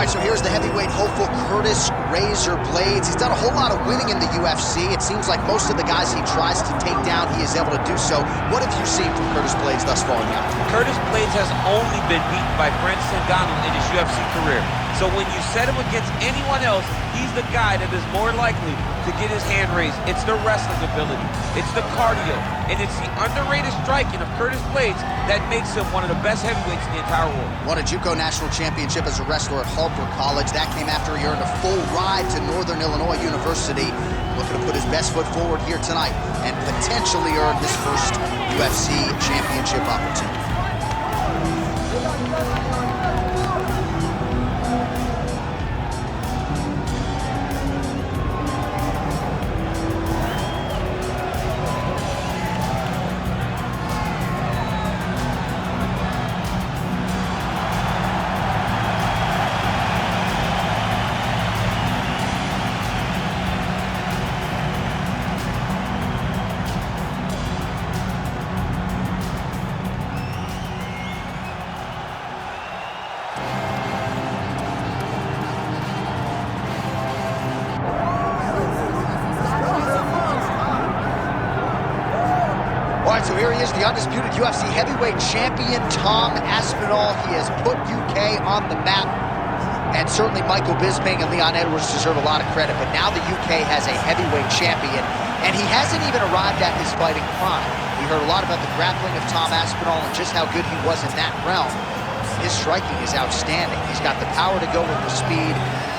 All right, so here's the heavyweight hopeful, Curtis Razor Blaydes. He's done a whole lot of winning in the UFC. It seems like most of the guys he tries to take down, he is able to do so. What have you seen from Curtis Blaydes thus far now? Curtis Blaydes has only been beaten by Francis Ngannou in his UFC career. So when you set him against anyone else, he's the guy that is more likely to get his hand raised. It's the wrestling ability, it's the cardio, and it's the underrated striking of Curtis Blaydes that makes him one of the best heavyweights in the entire world. Won a JUCO national championship as a wrestler at Harper College. That came after he earned a full ride to Northern Illinois University. Looking to put his best foot forward here tonight and potentially earn his first UFC championship opportunity. So here he is, the undisputed UFC heavyweight champion, Tom Aspinall. He has put UK on the map. And certainly Michael Bisping and Leon Edwards deserve a lot of credit. But now the UK has a heavyweight champion. And he hasn't even arrived at his fighting prime. We heard a lot about the grappling of Tom Aspinall and just how good he was in that realm. His striking is outstanding. He's got the power to go with the speed.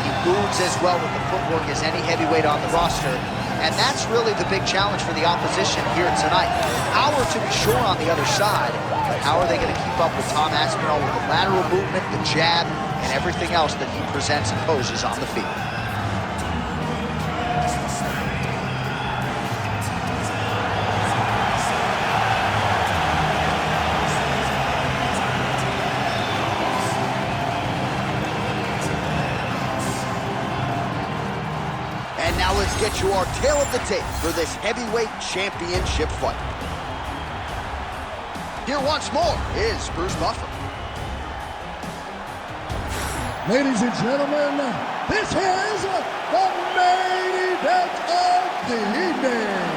He moves as well with the footwork as any heavyweight on the roster. And that's really the big challenge for the opposition here tonight. Power to be sure on the other side, but how are they going to keep up with Tom Aspinall with the lateral movement, the jab, and everything else that he presents and poses on the field? Now let's get you our tale of the tape for this heavyweight championship fight. Here once more is Bruce Buffer. Ladies and gentlemen, this is the main event of the evening.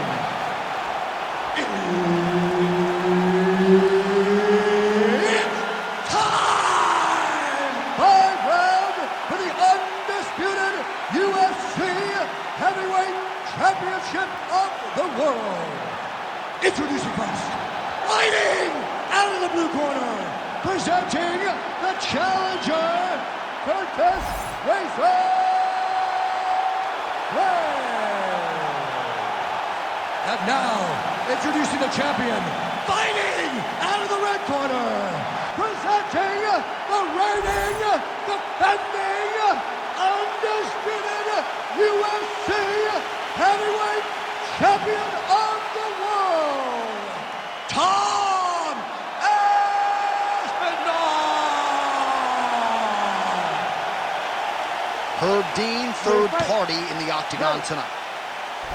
It's time! 5 round for the undisputed UFC Heavyweight Championship of the world. Introducing first, fighting out of the blue corner, presenting the challenger, Curtis Razor Blaydes. And now, introducing the champion, fighting out of the red corner, presenting the reigning, defending, undisputed UFC Heavyweight Champion of the World, Tom Aspinall! Herb Dean, third party in the octagon tonight.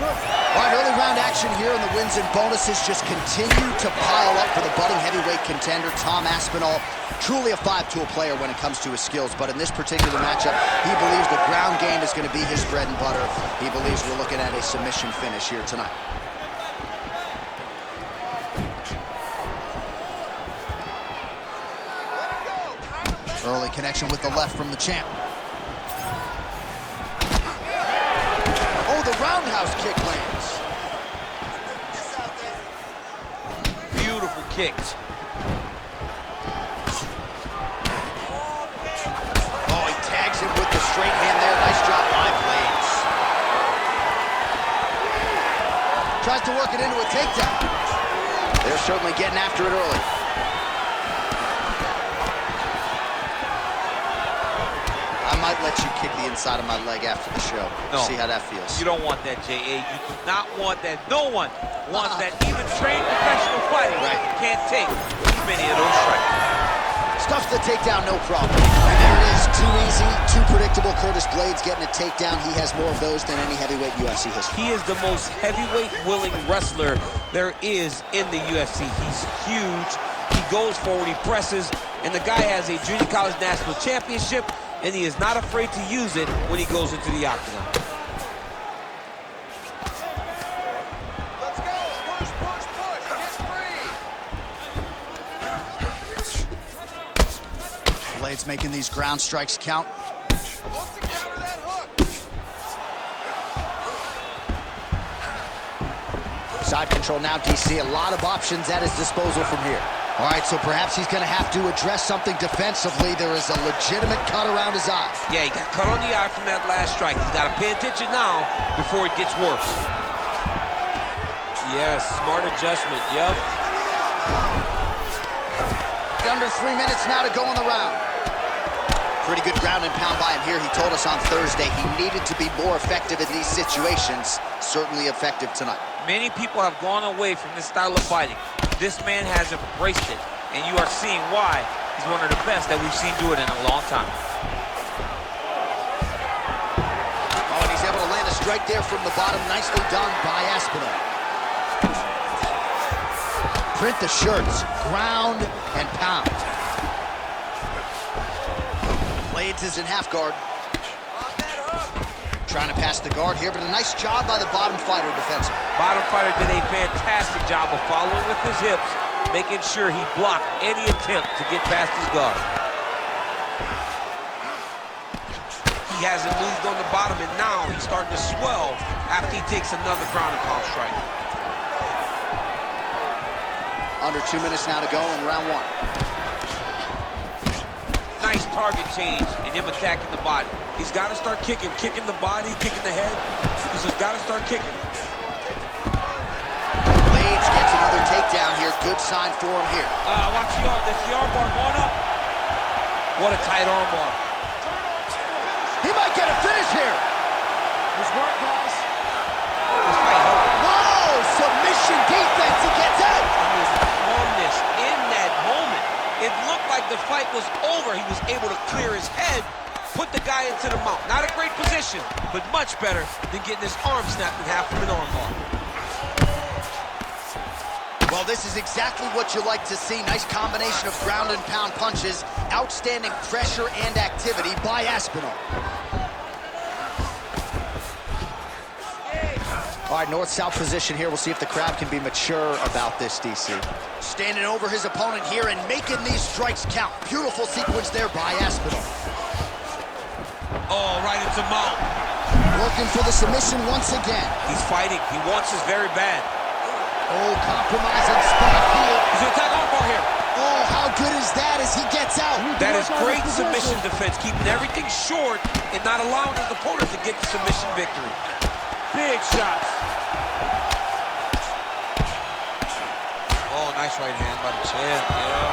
All right, early round action here, and the wins and bonuses just continue to pile up for the budding heavyweight contender, Tom Aspinall. Truly a five-tool player when it comes to his skills, but in this particular matchup, he believes the ground game is going to be his bread and butter. He believes we're looking at a submission finish here tonight. Early connection with the left from the champ. Oh, the roundhouse kick lands. Beautiful kicks. Oh, he tags him with the straight hand there. Nice job by Blaydes. Tries to work it into a takedown. They're certainly getting after it early. I might let you kick the inside of my leg after the show. No. See how that feels. You don't want that, J.A. You do not want that. No one wants that. Even trained professional fighters can't take too many of those strikes. Stuffs the takedown, no problem. And there it is, too easy, too predictable. Curtis Blaydes getting a takedown. He has more of those than any heavyweight UFC history. He is the most heavyweight-willing wrestler there is in the UFC. He's huge. He goes forward, he presses, and the guy has a junior college national championship. and he is not afraid to use it when he goes into the octagon. Let's go. Push, push, push. Get free. Blaydes making these ground strikes count. Look to counter that hook. Side control now, DC. A lot of options at his disposal from here. All right, so perhaps he's going to have to address something defensively. There is a legitimate cut around his eye. Yeah, he got cut on the eye from that last strike. He's got to pay attention now before it gets worse. Yes, smart adjustment, yep. Under 3 minutes now to go in the round. Pretty good ground and pound by him here. He told us on Thursday he needed to be more effective in these situations. Certainly effective tonight. Many people have gone away from this style of fighting. This man has embraced it, and you are seeing why he's one of the best that we've seen do it in a long time. Oh, and he's able to land a strike there from the bottom. Nicely done by Aspinall. Print the shirts, ground and pound. Blaydes is in half guard. Trying to pass the guard here, but a nice job by the bottom fighter defensive. Bottom fighter did a fantastic job of following with his hips, making sure he blocked any attempt to get past his guard. He hasn't moved on the bottom, and now he's starting to swell after he takes another ground and pound strike. Under 2 minutes now to go in round one. Nice target change and him attacking the body. He's got to start kicking the body, kicking the head. He's just got to start kicking. Blaydes gets another takedown here. Good sign for him here. Watch the arm. That's the arm bar going up. What a tight arm bar. He might get a finish here. Nice work, guys. This fight helped. Whoa! Submission defense. He gets out. Calmness in that moment. It looked like the fight was over. He was able to clear his head, put the guy into the mount. Not a great position, but much better than getting his arm snapped in half from an arm bar. Well, this is exactly what you like to see. Nice combination of ground and pound punches. Outstanding pressure and activity by Aspinall. All right, north-south position here. We'll see if the crowd can be mature about this, DC. Standing over his opponent here and making these strikes count. Beautiful sequence there by Aspinall. Oh, right into mount. Working for the submission once again. He's fighting. He wants this very bad. Oh, compromising spot here. He's gonna attack arm bar here. Oh, how good is that as he gets out? That is great submission defense, keeping everything short and not allowing his opponent to get the submission victory. Big shots. Oh, nice right hand by the champ, yeah.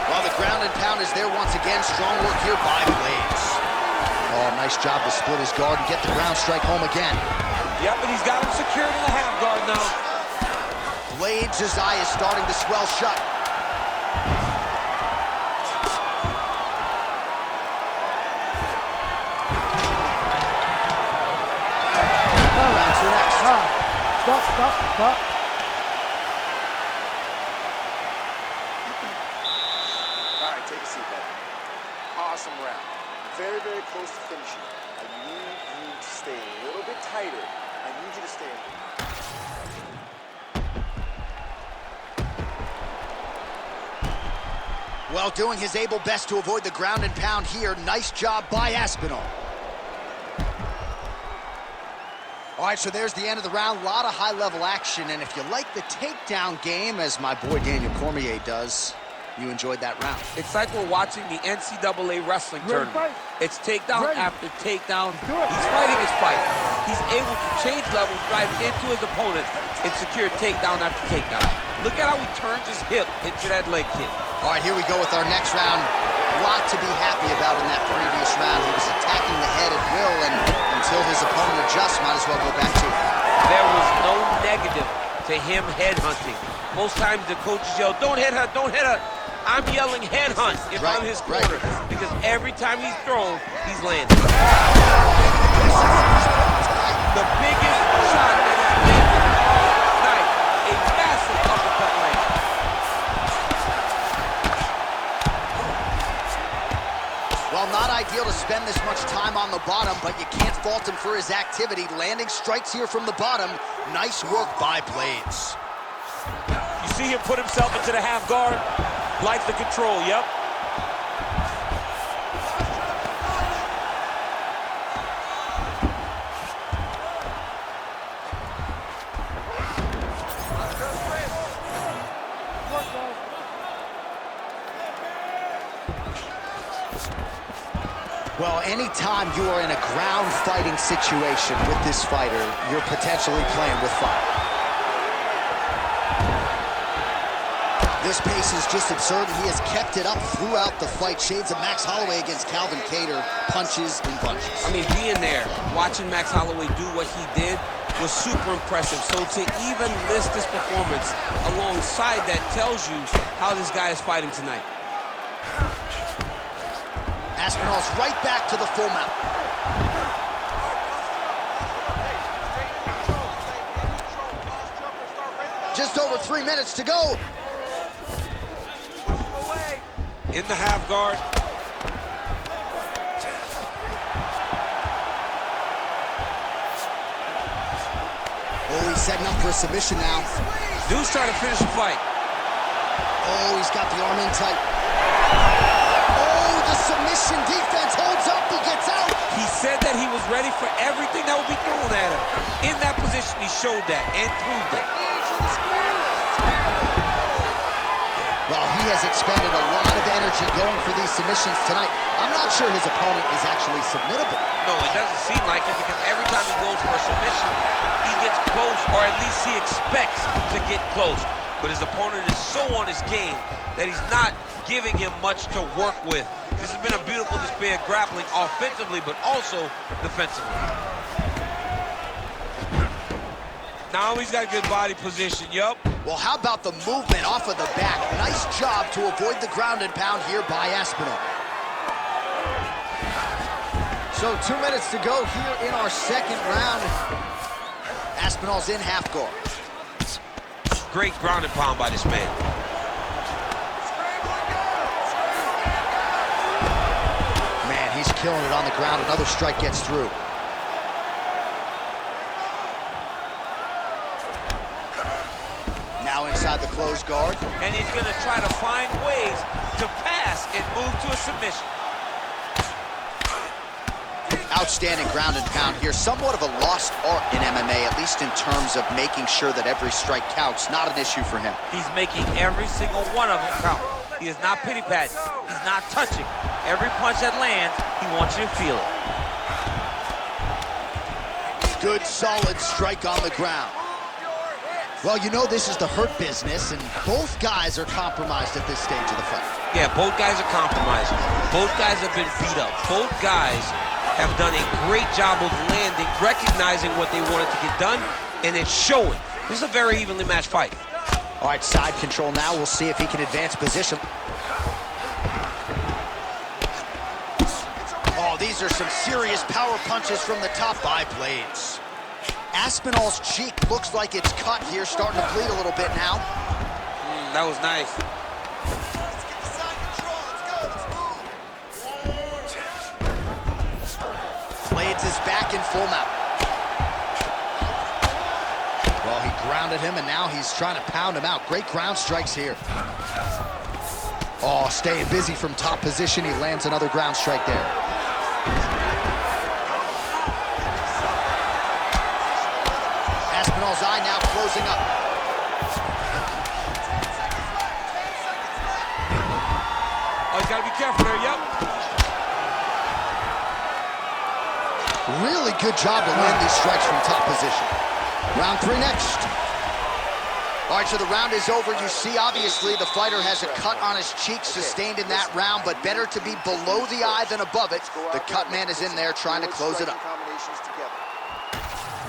Well, the ground and pound is there once again. Strong work here by Blaydes. Oh, nice job to split his guard and get the ground strike home again. Yep, and he's got him secured in the half guard now. Blaydes' eye is starting to swell shut. Round two next. Stop. All right, take a seat, buddy. Awesome round. Very, very close to finishing. I need you to stay a little bit tighter. I need you to stay. Well, doing his able best to avoid the ground and pound here. Nice job by Aspinall. All right, so there's the end of the round. A lot of high-level action, and if you like the takedown game, as my boy Daniel Cormier does, you enjoyed that round. It's like we're watching the NCAA wrestling tournament. It's takedown after takedown. He's fighting his fight. He's able to change levels, drive into his opponent, and secure takedown after takedown. Look at how he turns his hip into that leg kick. All right, here we go with our next round. A lot to be happy about in that previous round. He was attacking the head at will, and until his opponent adjusts, might as well go back to it. There was no negative to him headhunting. Most times the coaches yell, don't headhunt, don't headhunt. I'm yelling headhunt in front of his corner because every time he's thrown, he's landing. The biggest shot that has been tonight, a massive uppercut land. not ideal to spend this much time on the bottom, but you can't fault him for his activity. Landing strikes here from the bottom. Nice work by Blaydes. You see him put himself into the half guard? Likes the control, yep. Well, anytime you are in a ground fighting situation with this fighter, you're potentially playing with fire. This pace is just absurd, and he has kept it up throughout the fight. Shades of Max Holloway against Calvin Kattar, punches and bunches. I mean, being there, watching Max Holloway do what he did was super impressive. So to even list this performance alongside that tells you how this guy is fighting tonight. Aspinall's right back to the full mount. Just over 3 minutes to go. In the half guard. Oh, he's setting up for a submission now. Dude's trying to finish the fight. Oh, he's got the arm in tight. The submission defense holds up, he gets out. He said that he was ready for everything that would be thrown at him. In that position, he showed that and proved it. Well, he has expended a lot of energy going for these submissions tonight. I'm not sure his opponent is actually submittable. No, it doesn't seem like it, because every time he goes for a submission, he gets close, or at least he expects to get close. But his opponent is so on his game that he's not giving him much to work with. This has been a beautiful display of grappling offensively, but also defensively. Now he's got a good body position, yup. Well, how about the movement off of the back? Nice job to avoid the ground and pound here by Aspinall. So 2 minutes to go here in our second round. Aspinall's in half guard. Great ground and pound by this man. He's killing it on the ground. Another strike gets through. Now inside the closed guard. And he's going to try to find ways to pass and move to a submission. Outstanding ground and pound here. Somewhat of a lost art in MMA, at least in terms of making sure that every strike counts. Not an issue for him. He's making every single one of them count. He is not pity-patting. He's not touching. Every punch that lands, he wants you to feel it. Good, solid strike on the ground. Well, you know this is the hurt business, and both guys are compromised at this stage of the fight. Yeah, both guys are compromised. Both guys have been beat up. Both guys have done a great job of landing, recognizing what they wanted to get done, and it's showing. This is a very evenly matched fight. All right, side control now. We'll see if he can advance position. Oh, these are some serious power punches from the top by Blaydes. Aspinall's cheek looks like it's cut here, starting to bleed a little bit now. That was nice. Let's get the side control. Let's go. Let's move. Blaydes is back in full mount. Well, he grounded him, and now he's trying to pound him out. Great ground strikes here. Oh, staying busy from top position. He lands another ground strike there. Aspinall's eye now closing up. Oh, he's got to be careful there, yep. Really good job to land these strikes from top position. Round 3 next. All right, so the round is over. You see, obviously, the fighter has a cut on his cheek sustained in that round, but better to be below the eye than above it. The cut man is in there trying to close it up.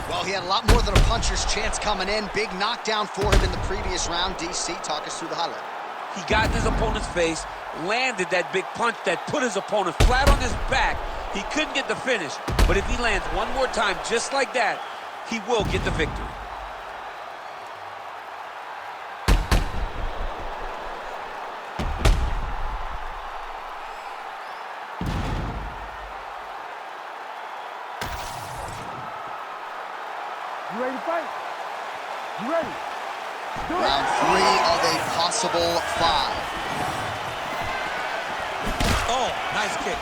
Well, he had a lot more than a puncher's chance coming in. Big knockdown for him in the previous round. DC, talk us through the highlight. He got in his opponent's face, landed that big punch that put his opponent flat on his back. He couldn't get the finish, but if he lands one more time just like that, he will get the victory. ready to fight? You ready? Round 3 of a possible 5. Oh, nice kick.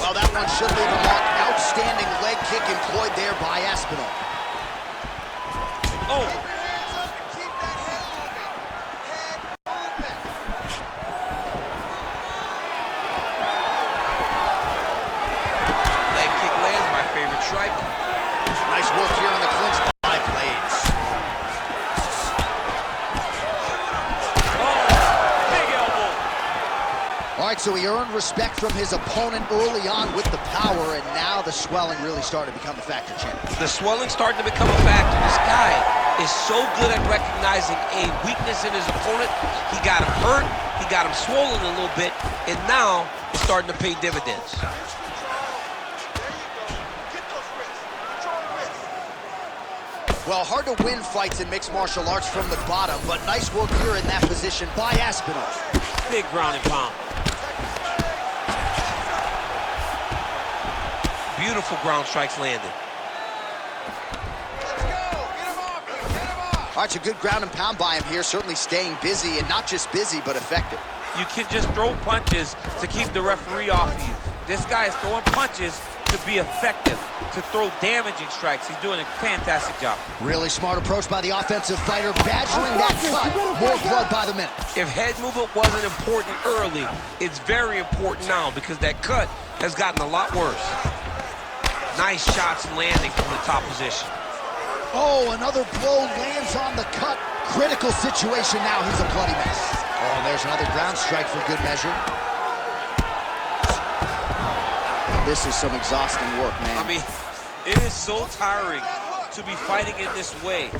Well, that one should leave a mark. Outstanding leg kick employed there by Aspinall. Oh. Leg kick lands, my favorite strike. Nice work here on the clinch by Blaydes. Oh, big elbow. All right, so he earned respect from his opponent early on with the power, and now the swelling really started to become a factor, champ. The swelling starting to become a factor. This guy is so good at recognizing a weakness in his opponent. He got him hurt, he got him swollen a little bit, and now it's starting to pay dividends. Well, hard to win fights in mixed martial arts from the bottom, but nice work here in that position by Aspinall. Big ground and pound. Beautiful ground strikes landed. All right, so good ground and pound by him here, certainly staying busy, and not just busy, but effective. You can just throw punches to keep the referee off of you. This guy is throwing punches to be effective, to throw damaging strikes. He's doing a fantastic job. Really smart approach by the offensive fighter, badgering that cut. More blood by the minute. If head movement wasn't important early, it's very important now because that cut has gotten a lot worse. Nice shots landing from the top position. Oh, another blow lands on the cut. Critical situation now. He's a bloody mess. Oh, and there's another ground strike for good measure. This is some exhausting work, man. I mean, it is so tiring to be fighting in this way.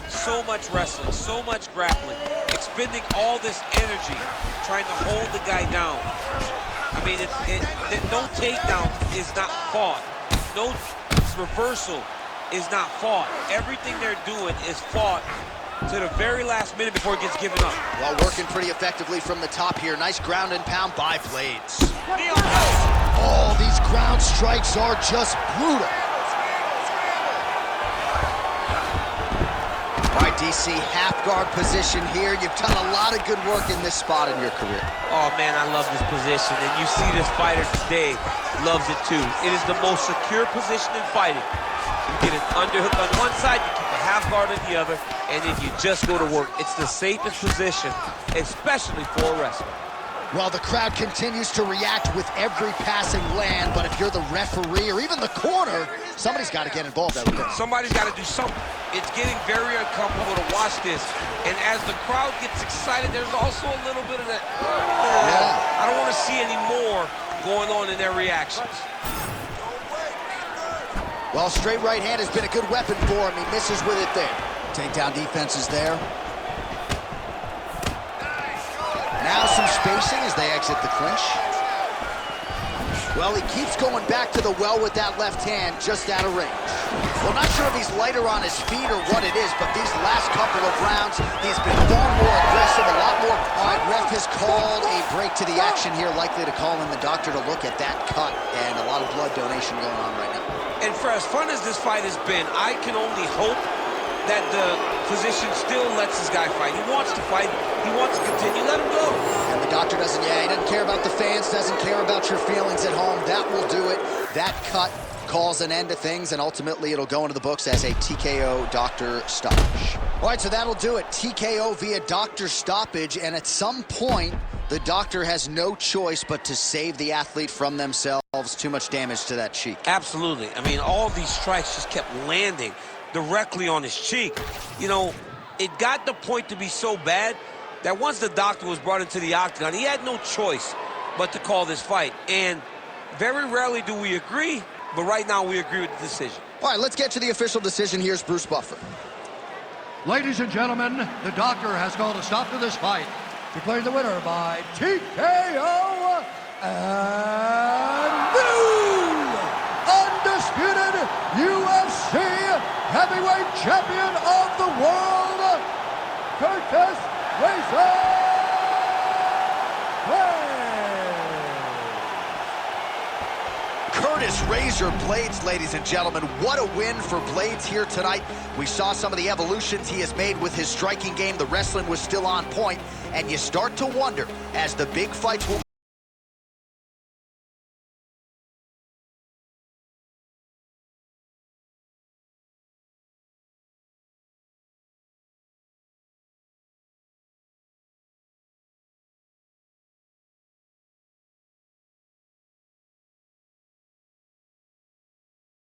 So much wrestling, so much grappling, expending all this energy trying to hold the guy down. I mean, no takedown is not fought. No reversal is not fought. Everything they're doing is fought to the very last minute before it gets given up. Well, working pretty effectively from the top here. Nice ground and pound by Blaydes. Oh, these ground strikes are just brutal. All right, DC, half guard position here. You've done a lot of good work in this spot in your career. Oh, man, I love this position. And you see this fighter today loves it, too. It is the most secure position in fighting. You get an underhook on one side, you keep a half guard on the other, and then you just go to work. It's the safest position, especially for a wrestler. Well, the crowd continues to react with every passing land, but if you're the referee or even the corner, somebody's got to get involved. Somebody's got to do something. It's getting very uncomfortable to watch this, and as the crowd gets excited, there's also a little bit of that, I don't want to see any more going on in their reactions. Well, straight right hand has been a good weapon for him. He misses with it there. Takedown defense is there. Now some spacing as they exit the clinch. Well, he keeps going back to the well with that left hand, just out of range. Well, not sure if he's lighter on his feet or what it is, but these last couple of rounds, he's been far more aggressive, a lot more. All right, ref has called a break to the action here, likely to call in the doctor to look at that cut, and a lot of blood donation going on right now. And for as fun as this fight has been, I can only hope that the physician still lets this guy fight. He wants to fight. He wants to continue. Let him go. And the doctor doesn't, he doesn't care about the fans, doesn't care about your feelings at home. That will do it. That cut calls an end to things, and ultimately it'll go into the books as a TKO doctor stoppage. All right, so that'll do it. TKO via doctor stoppage, and at some point, the doctor has no choice but to save the athlete from themselves. Too much damage to that cheek. Absolutely. I mean, all these strikes just kept landing directly on his cheek. You know, it got the point to be so bad that once the doctor was brought into the octagon, he had no choice but to call this fight. And very rarely do we agree, but right now we agree with the decision. All right, let's get to the official decision. Here's Bruce Buffer. Ladies and gentlemen, the doctor has called a stop to this fight. Declaring the winner by TKO and new undisputed UFC heavyweight champion of the world, Curtis Blaydes. This Razor Blaydes, ladies and gentlemen, what a win for Blaydes here tonight. We saw some of the evolutions he has made with his striking game. The wrestling was still on point, and you start to wonder, as the big fights will